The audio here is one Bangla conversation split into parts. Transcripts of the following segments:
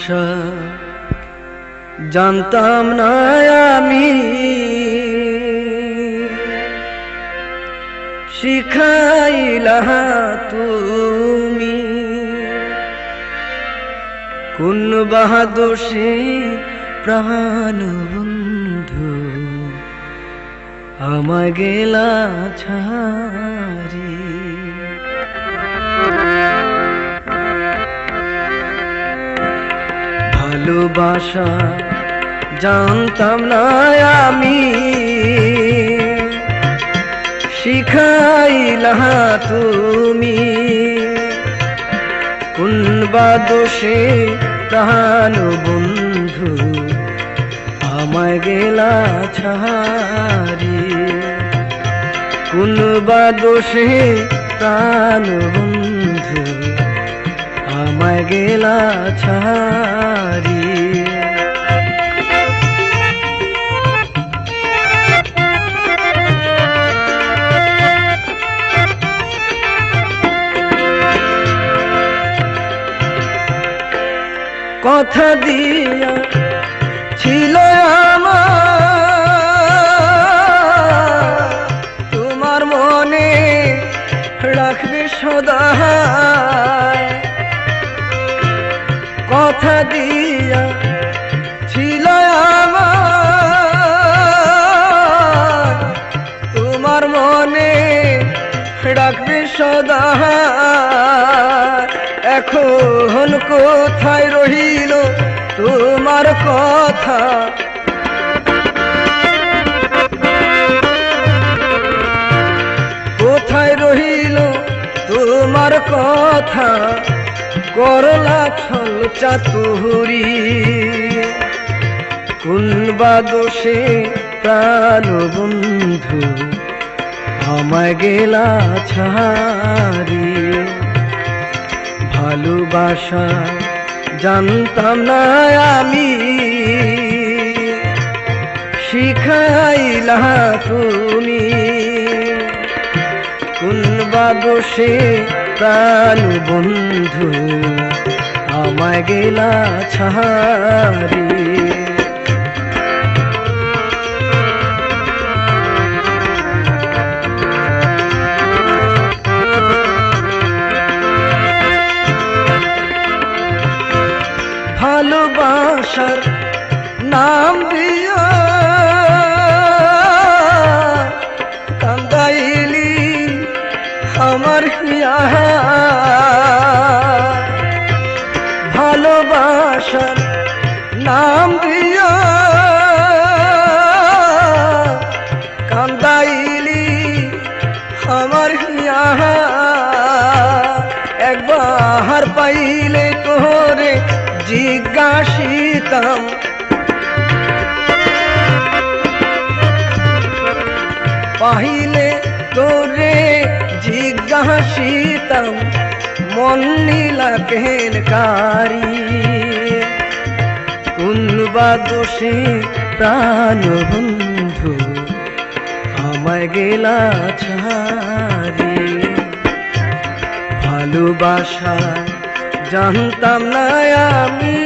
ভাষা জানতাম না আমি, শিখাইলা তুমি কোন বাহাদুষে প্রাণ বন্ধু আমায় গেলা ছাড়ি। ভালোবাসা জানতাম না আমি, শিখাইলা তুমি কোন বাদোষে প্রাণ বন্ধু আমায় গেলা ছাড়ি। কোন বাদোষে প্রাণ বন্ধু আমায় গেলা ছাড়ি। কথা দিয়া ছিল আমার, তোমার মনে রাখবে সদা। কথা দিয়া ছিল আমার, তোমার মনে রাখবে সদা। এখন কোথায় রহিল তোমার কথা, কোথায় রহিল তোমার কথা, করলা ছল চাতুরি। কোন বাদোষে প্রাণ বন্ধু আমায় গেলা ছাড়ি। ভালোবাসা জানতাম না আমি, শিখাইলা তুমি কোন বাদোষে প্রাণ বন্ধু আমায় গেলা ছাড়ি। ভালোবাসার নাম দিয়া কান্দাইলি আমার হিয়া। ভালোবাসার নাম দিয়া কান্দাইলি আমার হিয়া। একবার পাইলে তোরে জিজ্ঞাসিতাম, পাইলে তোরে জিজ্ঞাসিতাম মন নীলা কেনকারি। কোন বাদোষে প্রাণ বন্ধু আমায় গেলা ছাড়ি। ভালোবাসা জানতাম না আমি,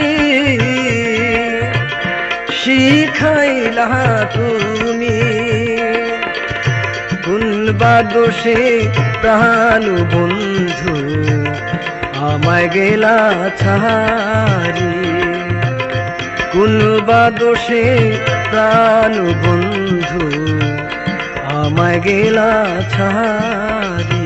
শিখাইলা তুমি কোন বাদোষে প্রাণ বন্ধু আমায় গেলা ছাড়ি। কোন বাদোষে প্রাণ বন্ধু আমায় গেলা ছাড়ি।